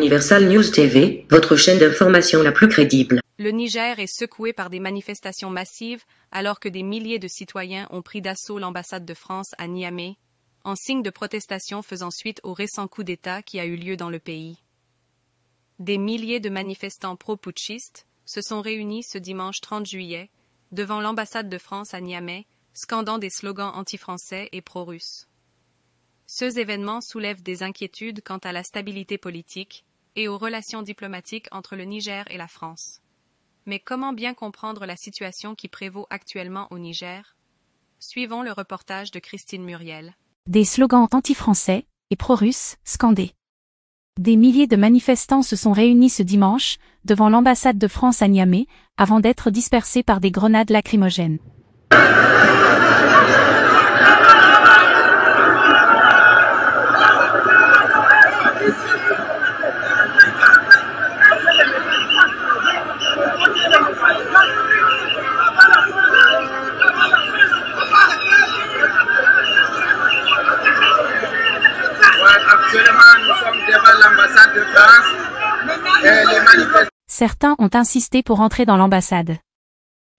Universal News TV, votre chaîne d'information la plus crédible. Le Niger est secoué par des manifestations massives alors que des milliers de citoyens ont pris d'assaut l'ambassade de France à Niamey, en signe de protestation faisant suite au récent coup d'État qui a eu lieu dans le pays. Des milliers de manifestants pro-putschistes se sont réunis ce dimanche 30 juillet devant l'ambassade de France à Niamey, scandant des slogans anti-français et pro-russes. Ces événements soulèvent des inquiétudes quant à la stabilité politique et aux relations diplomatiques entre le Niger et la France. Mais comment bien comprendre la situation qui prévaut actuellement au Niger? Suivons le reportage de Christine Muriel. Des slogans anti-français et pro-russes scandés. Des milliers de manifestants se sont réunis ce dimanche devant l'ambassade de France à Niamey avant d'être dispersés par des grenades lacrymogènes. Certains ont insisté pour entrer dans l'ambassade.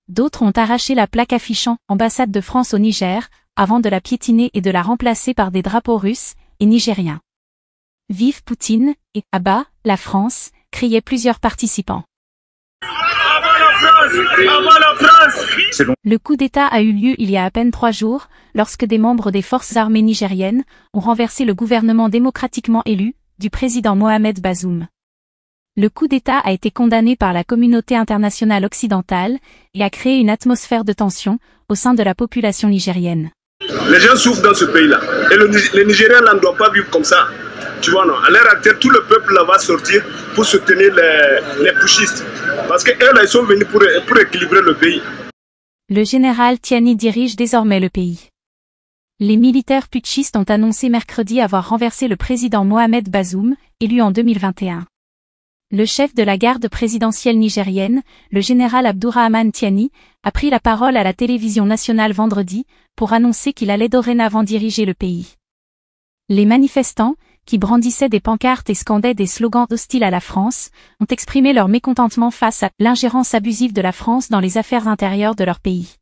D'autres ont arraché la plaque affichant « Ambassade de France au Niger » avant de la piétiner et de la remplacer par des drapeaux russes et nigériens. « Vive Poutine » et « Abat la France » criaient plusieurs participants. Le coup d'État a eu lieu il y a à peine 3 jours, lorsque des membres des forces armées nigériennes ont renversé le gouvernement démocratiquement élu du président Mohamed Bazoum. Le coup d'État a été condamné par la communauté internationale occidentale et a créé une atmosphère de tension au sein de la population nigérienne. Les gens souffrent dans ce pays-là. Et les Nigériens ne doivent pas vivre comme ça. Tu vois, non. À l'heure actuelle, tout le peuple là va sortir pour soutenir les putschistes. Parce qu'eux, là, ils sont venus pour équilibrer le pays. Le général Tiani dirige désormais le pays. Les militaires putschistes ont annoncé mercredi avoir renversé le président Mohamed Bazoum, élu en 2021. Le chef de la garde présidentielle nigérienne, le général Abdourahmane Tiani, a pris la parole à la télévision nationale vendredi pour annoncer qu'il allait dorénavant diriger le pays. Les manifestants, qui brandissaient des pancartes et scandaient des slogans hostiles à la France, ont exprimé leur mécontentement face à l'ingérence abusive de la France dans les affaires intérieures de leur pays.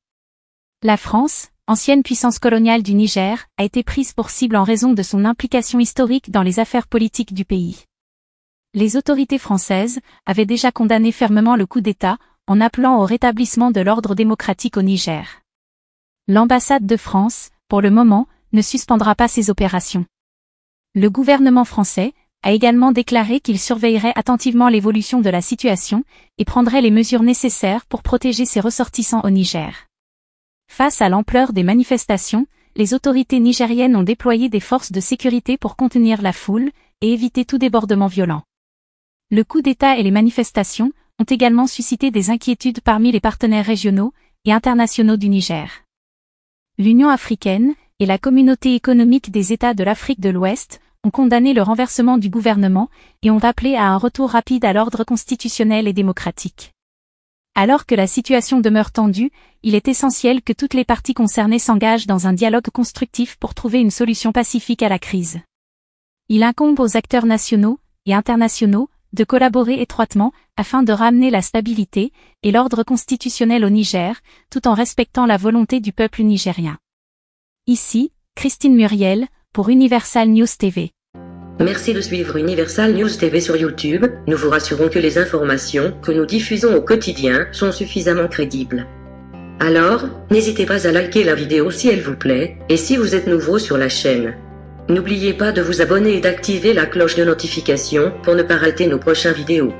La France, ancienne puissance coloniale du Niger, a été prise pour cible en raison de son implication historique dans les affaires politiques du pays. Les autorités françaises avaient déjà condamné fermement le coup d'État en appelant au rétablissement de l'ordre démocratique au Niger. L'ambassade de France, pour le moment, ne suspendra pas ses opérations. Le gouvernement français a également déclaré qu'il surveillerait attentivement l'évolution de la situation et prendrait les mesures nécessaires pour protéger ses ressortissants au Niger. Face à l'ampleur des manifestations, les autorités nigériennes ont déployé des forces de sécurité pour contenir la foule et éviter tout débordement violent. Le coup d'État et les manifestations ont également suscité des inquiétudes parmi les partenaires régionaux et internationaux du Niger. L'Union africaine et la Communauté économique des États de l'Afrique de l'Ouest ont condamné le renversement du gouvernement et ont appelé à un retour rapide à l'ordre constitutionnel et démocratique. Alors que la situation demeure tendue, il est essentiel que toutes les parties concernées s'engagent dans un dialogue constructif pour trouver une solution pacifique à la crise. Il incombe aux acteurs nationaux et internationaux de collaborer étroitement afin de ramener la stabilité et l'ordre constitutionnel au Niger, tout en respectant la volonté du peuple nigérien. Ici, Christine Muriel, pour Universal News TV. Merci de suivre Universal News TV sur YouTube. Nous vous rassurons que les informations que nous diffusons au quotidien sont suffisamment crédibles. Alors, n'hésitez pas à liker la vidéo si elle vous plaît, et si vous êtes nouveau sur la chaîne. N'oubliez pas de vous abonner et d'activer la cloche de notification pour ne pas rater nos prochaines vidéos.